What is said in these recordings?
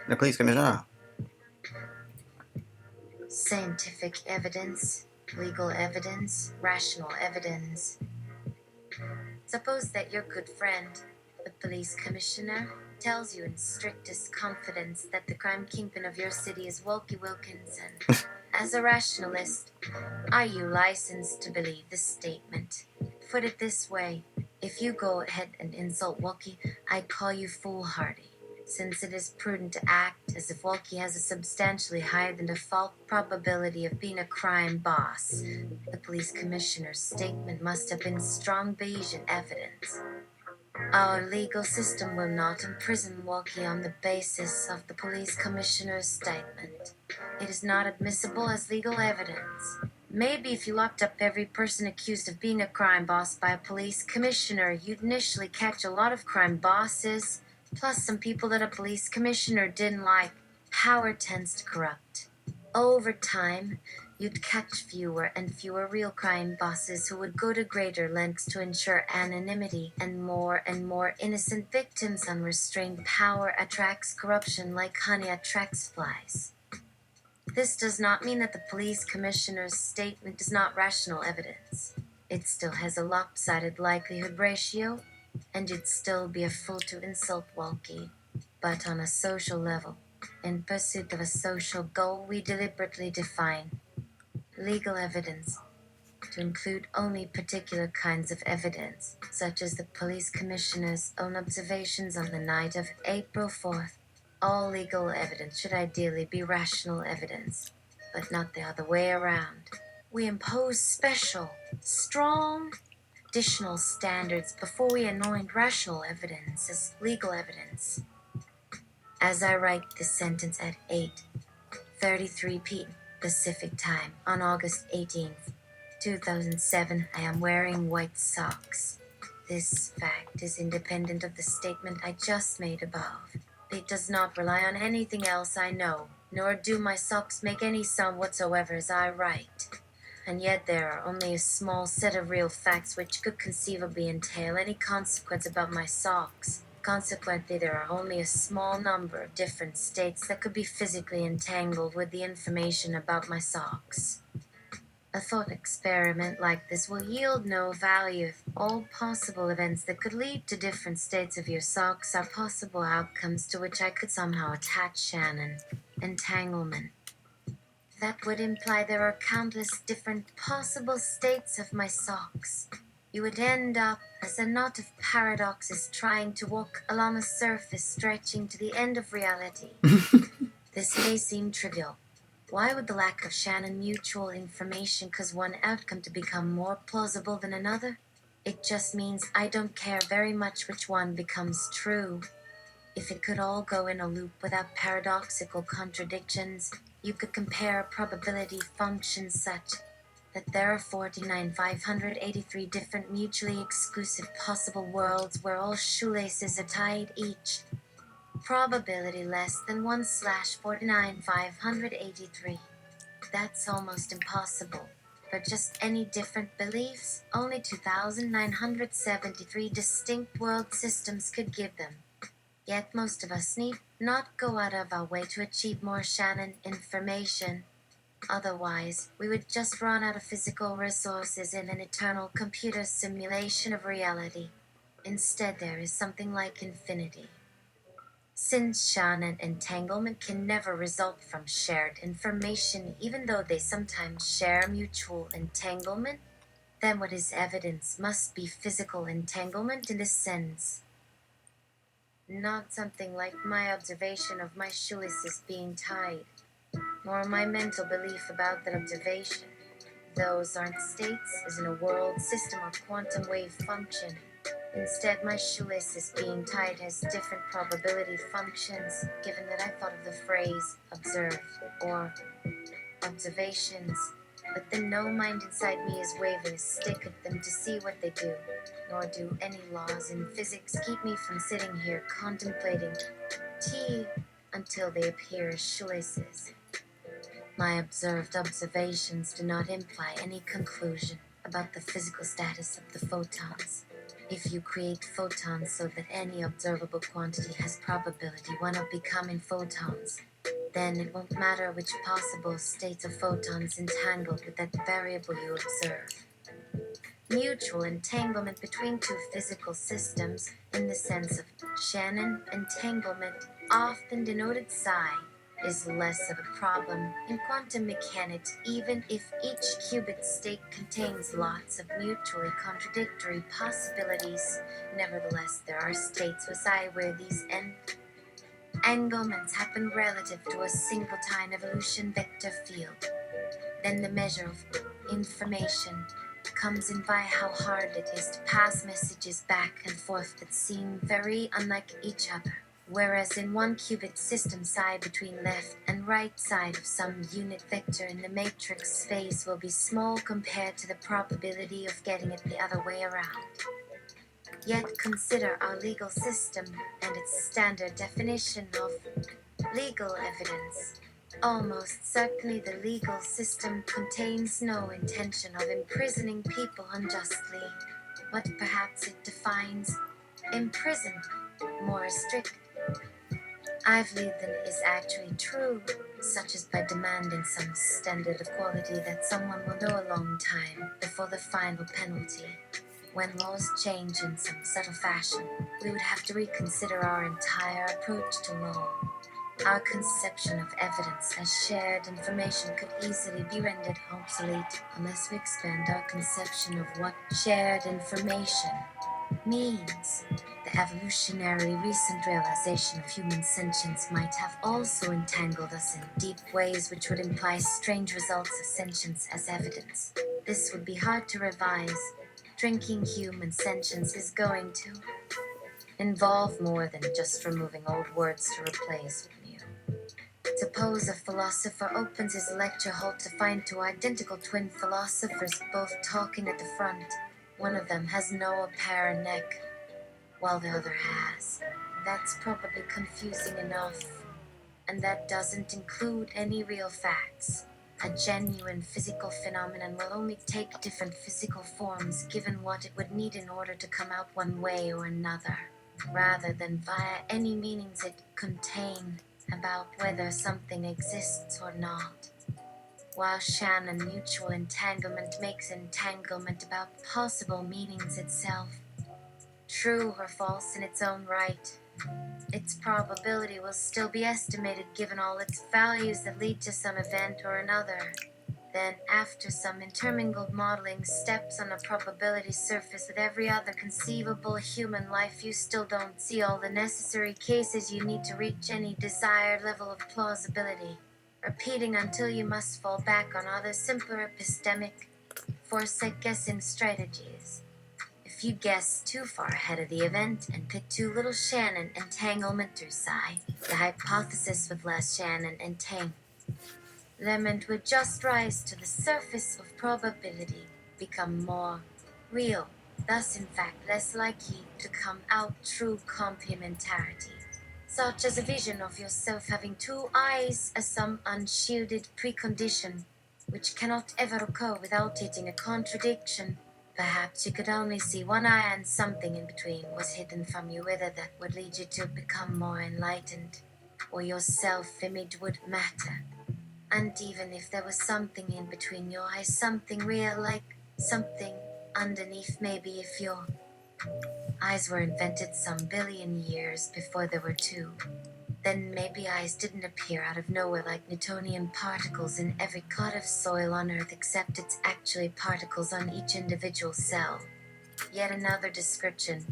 The police commissioner. Scientific evidence, legal evidence, rational evidence. Suppose that your good friend, the police commissioner, tells you in strictest confidence that the crime kingpin of your city is Walkie Wilkinson. As a rationalist, are you licensed to believe this statement? Put it this way, if you go ahead and insult Walkie, I call you foolhardy, since it is prudent to act as if Walkie has a substantially higher than default probability of being a crime boss. The police commissioner's statement must have been strong Bayesian evidence. Our legal system will not imprison Walkie on the basis of the police commissioner's statement. It is not admissible as legal evidence. Maybe if you locked up every person accused of being a crime boss by a police commissioner, you'd initially catch a lot of crime bosses, plus some people that a police commissioner didn't like. Power tends to corrupt. Over time, you'd catch fewer and fewer real crime bosses who would go to greater lengths to ensure anonymity, and more innocent victims. Unrestrained power attracts corruption like honey attracts flies. This does not mean that the police commissioner's statement is not rational evidence. It still has a lopsided likelihood ratio, and you'd still be a fool to insult Walkie. But on a social level, in pursuit of a social goal, we deliberately define legal evidence to include only particular kinds of evidence, such as the police commissioner's own observations on the night of April 4th. All legal evidence should ideally be rational evidence, but not the other way around. We impose special, strong, additional standards before we anoint rational evidence as legal evidence. As I write this sentence at 8:33 p.m. Pacific Time on August 18th, 2007, I am wearing white socks. This fact is independent of the statement I just made above. It does not rely on anything else I know, nor do my socks make any sound whatsoever as I write. And yet there are only a small set of real facts which could conceivably entail any consequence about my socks. Consequently, there are only a small number of different states that could be physically entangled with the information about my socks. A thought experiment like this will yield no value if all possible events that could lead to different states of your socks are possible outcomes to which I could somehow attach Shannon. Entanglement. That would imply there are countless different possible states of my socks. You would end up as a knot of paradoxes trying to walk along a surface stretching to the end of reality. This may seem trivial. Why would the lack of Shannon mutual information cause one outcome to become more plausible than another? It just means I don't care very much which one becomes true. If it could all go in a loop without paradoxical contradictions, you could compare probability functions such that there are 49,583 different mutually exclusive possible worlds where all shoelaces are tied each. Probability less than 1/49,583. That's almost impossible. For just any different beliefs, only 2,973 distinct world systems could give them. Yet most of us need not go out of our way to achieve more Shannon information. Otherwise, we would just run out of physical resources in an eternal computer simulation of reality. Instead, there is something like infinity. Since Shannon entanglement can never result from shared information, even though they sometimes share mutual entanglement, then what is evidence must be physical entanglement in this sense. Not something like my observation of my shoelaces being tied, nor my mental belief about that observation. Those aren't states, as in a world system or quantum wave function. Instead, my shoelaces being tied has different probability functions, given that I thought of the phrase observed or observations. But then no mind inside me is waving a stick at them to see what they do, nor do any laws in physics keep me from sitting here contemplating tea until they appear as shoelaces. My observed observations do not imply any conclusion about the physical status of the photons. If you create photons so that any observable quantity has probability 1 of becoming photons, then it won't matter which possible states of photons entangled with that variable you observe. Mutual entanglement between two physical systems, in the sense of Shannon entanglement, often denoted psi, is less of a problem in quantum mechanics, even if each qubit state contains lots of mutually contradictory possibilities. Nevertheless, there are states with psi where these entanglements happen relative to a singleton evolution vector field. Then the measure of information comes in by how hard it is to pass messages back and forth that seem very unlike each other. Whereas in one qubit system, psi between left and right side of some unit vector in the matrix space will be small compared to the probability of getting it the other way around. Yet consider our legal system and its standard definition of legal evidence. Almost certainly the legal system contains no intention of imprisoning people unjustly, but perhaps it defines imprison more strict. I've lived than is actually true, such as by demanding some standard of quality that someone will know a long time before the final penalty. When laws change in some subtle fashion, we would have to reconsider our entire approach to law. Our conception of evidence as shared information could easily be rendered obsolete unless we expand our conception of what shared information means. The evolutionary recent realization of human sentience might have also entangled us in deep ways which would imply strange results of sentience as evidence. This would be hard to revise. Drinking human sentience is going to involve more than just removing old words to replace with new. Suppose a philosopher opens his lecture hall to find two identical twin philosophers both talking at the front. One of them has no apparent neck, while the other has. That's probably confusing enough, and that doesn't include any real facts. A genuine physical phenomenon will only take different physical forms given what it would need in order to come out one way or another, rather than via any meanings it contain about whether something exists or not. While Shannon mutual entanglement makes entanglement about possible meanings itself true or false in its own right, its probability will still be estimated given all its values that lead to some event or another. Then, after some intermingled modeling steps on a probability surface with every other conceivable human life, you still don't see all the necessary cases you need to reach any desired level of plausibility, repeating until you must fall back on other simpler epistemic, forsake-guessing strategies. If you guess too far ahead of the event and pick too little Shannon entanglement through psi, the hypothesis with less Shannon entanglement would just rise to the surface of probability, become more real, thus in fact less likely to come out true complementarity, such as a vision of yourself having two eyes as some unshielded precondition, which cannot ever occur without hitting a contradiction. Perhaps you could only see one eye and something in between was hidden from you, whether that would lead you to become more enlightened, or your self-image would matter. And even if there was something in between your eyes, something real, like something underneath, maybe if your eyes were invented some billion years before there were two, then maybe eyes didn't appear out of nowhere like Newtonian particles in every clod of soil on Earth, except it's actually particles on each individual cell. Yet another description,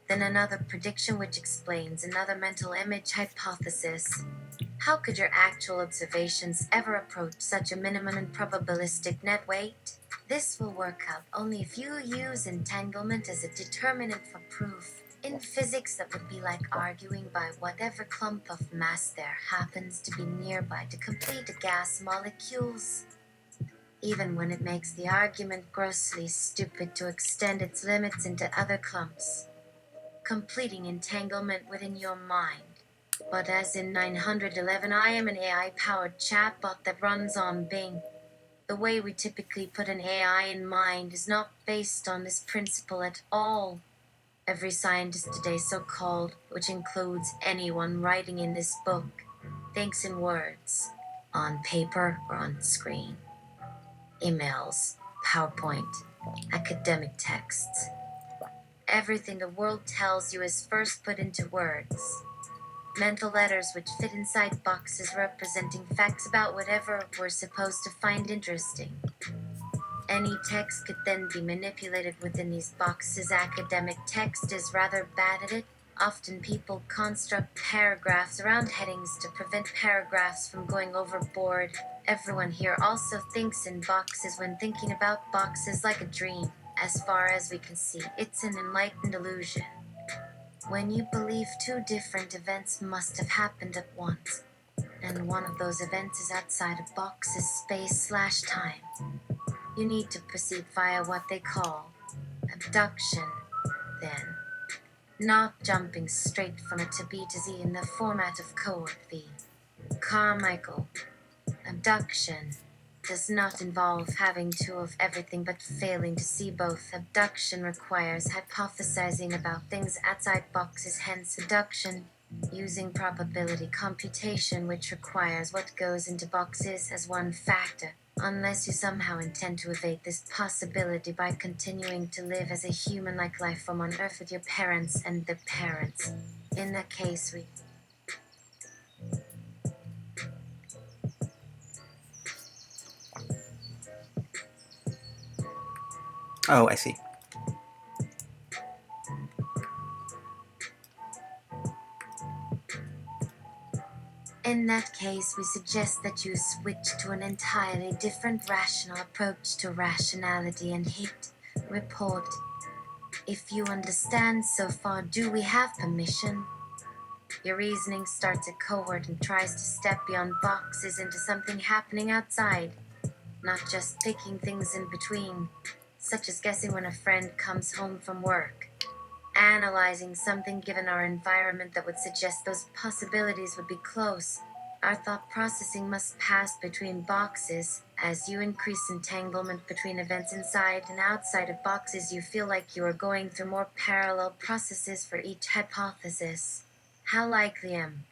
then another prediction which explains another mental image hypothesis. How could your actual observations ever approach such a minimum and probabilistic net weight? This will work out only if you use entanglement as a determinant for proof. In physics, that would be like arguing by whatever clump of mass there happens to be nearby to complete a gas molecules, even when it makes the argument grossly stupid to extend its limits into other clumps, completing entanglement within your mind. But as in 911, I am an AI-powered chatbot that runs on Bing. The way we typically put an AI in mind is not based on this principle at all. Every scientist today, so-called, which includes anyone writing in this book, thinks in words, on paper or on screen. Emails, PowerPoint, academic texts. Everything the world tells you is first put into words. Mental letters which fit inside boxes representing facts about whatever we're supposed to find interesting. Any text could then be manipulated within these boxes. Academic text is rather bad at it. Often people construct paragraphs around headings to prevent paragraphs from going overboard. Everyone here also thinks in boxes when thinking about boxes like a dream. As far as we can see, it's an enlightened illusion. When you believe two different events must have happened at once, and one of those events is outside of boxes, space/time. You need to proceed via what they call abduction, then. Not jumping straight from a to B to Z in the format of Cohort V. Carmichael, abduction does not involve having two of everything but failing to see both. Abduction requires hypothesizing about things outside boxes, hence abduction, using probability computation, which requires what goes into boxes as one factor, unless you somehow intend to evade this possibility by continuing to live as a human-like life form on Earth with your parents and their parents. In that case, we... Oh, I see. In that case, we suggest that you switch to an entirely different rational approach to rationality and hit report. If you understand so far, do we have permission? Your reasoning starts at Cohort and tries to step beyond boxes into something happening outside, not just picking things in between, such as guessing when a friend comes home from work. Analyzing something given our environment that would suggest those possibilities would be close. Our thought processing must pass between boxes. As you increase entanglement between events inside and outside of boxes, you feel like you are going through more parallel processes for each hypothesis. How likely am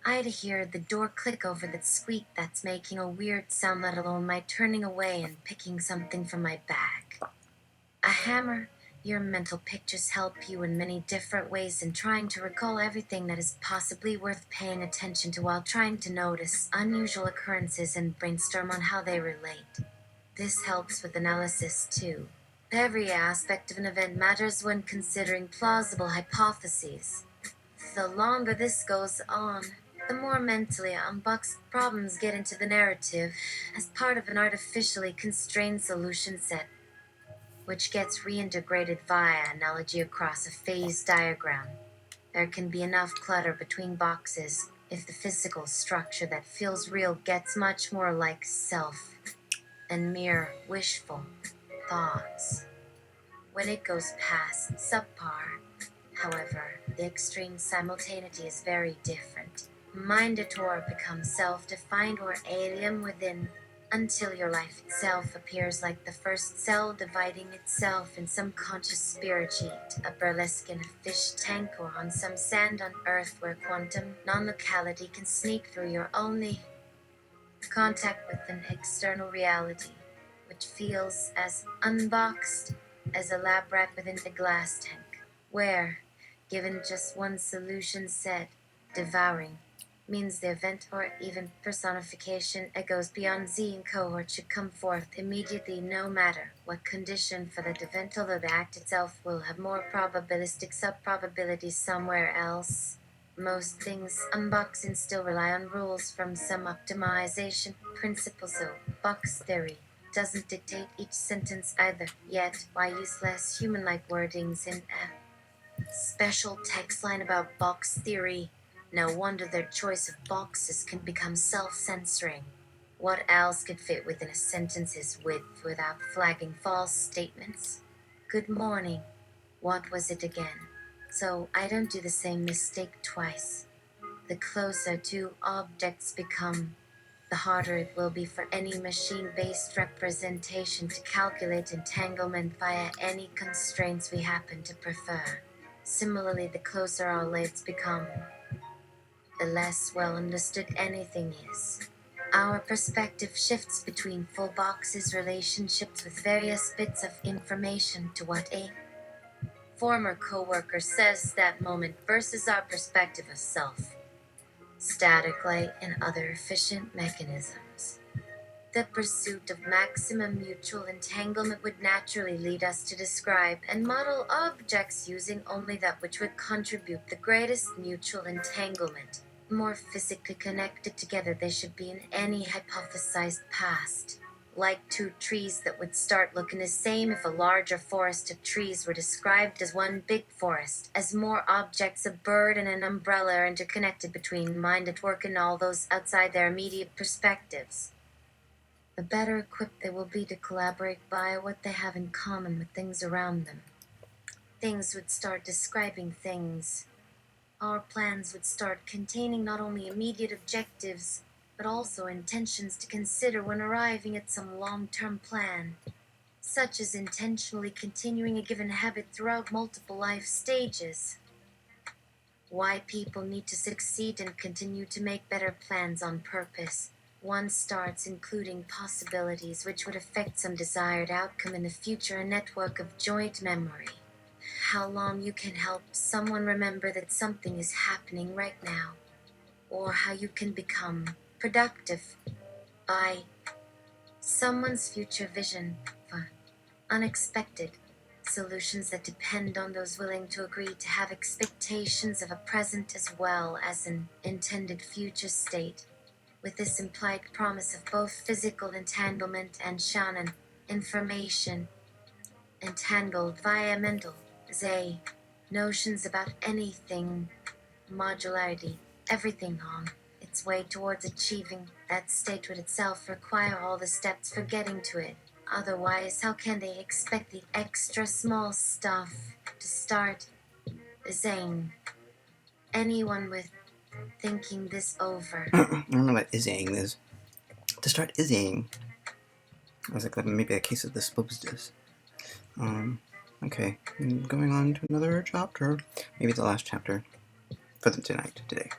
I to hear the door click over that squeak that's making a weird sound, let alone my turning away and picking something from my bag? A hammer? Your mental pictures help you in many different ways in trying to recall everything that is possibly worth paying attention to while trying to notice unusual occurrences and brainstorm on how they relate. This helps with analysis too. Every aspect of an event matters when considering plausible hypotheses. The longer this goes on, the more mentally unboxed problems get into the narrative as part of an artificially constrained solution set, which gets reintegrated via analogy across a phase diagram. There can be enough clutter between boxes if the physical structure that feels real gets much more like self and mere wishful thoughts. When it goes past subpar, however, the extreme simultaneity is very different. Mindator becomes self-defined or alien within, until your life itself appears like the first cell dividing itself in some conscious spirit sheet, a burlesque in a fish tank, or on some sand on Earth where quantum non-locality can sneak through your only contact with an external reality, which feels as unboxed as a lab rat within a glass tank, where, given just one solution set, devouring means the event or even personification that goes beyond Z and Cohort should come forth immediately no matter what condition for that event, although the act itself will have more probabilistic sub-probabilities somewhere else. Most things unboxing still rely on rules from some optimization principles, so box theory doesn't dictate each sentence either. Yet, why use less human-like wordings in a special text line about box theory? No wonder their choice of boxes can become self-censoring. What else could fit within a sentence's width without flagging false statements? Good morning. What was it again? So I don't do the same mistake twice. The closer two objects become, the harder it will be for any machine-based representation to calculate entanglement via any constraints we happen to prefer. Similarly, the closer our lives become, the less well understood anything is. Our perspective shifts between full boxes relationships with various bits of information to what a former coworker says that moment versus our perspective of self, static light, and other efficient mechanisms. The pursuit of maximum mutual entanglement would naturally lead us to describe and model objects using only that which would contribute the greatest mutual entanglement. More physically connected together they should be in any hypothesized past. Like two trees that would start looking the same if a larger forest of trees were described as one big forest, as more objects, a bird and an umbrella, are interconnected between mind at work and all those outside their immediate perspectives. The better equipped they will be to collaborate via what they have in common with things around them. Things would start describing things. Our plans would start containing not only immediate objectives, but also intentions to consider when arriving at some long-term plan, such as intentionally continuing a given habit throughout multiple life stages. Why people need to succeed and continue to make better plans on purpose. One starts including possibilities which would affect some desired outcome in the future, a network of joint memory. How long you can help someone remember that something is happening right now, or how you can become productive by someone's future vision for unexpected solutions that depend on those willing to agree to have expectations of a present as well as an intended future state, with this implied promise of both physical entanglement and Shannon information entangled via mental Zay notions about anything, modularity, everything on its way towards achieving that state would itself require all the steps for getting to it. Otherwise, how can they expect the extra small stuff to start Zane? Anyone with thinking this over. I remember that izzying this. To start izzying. I was like, maybe a case of the supposed. Okay, going on to another chapter. Maybe the last chapter for today.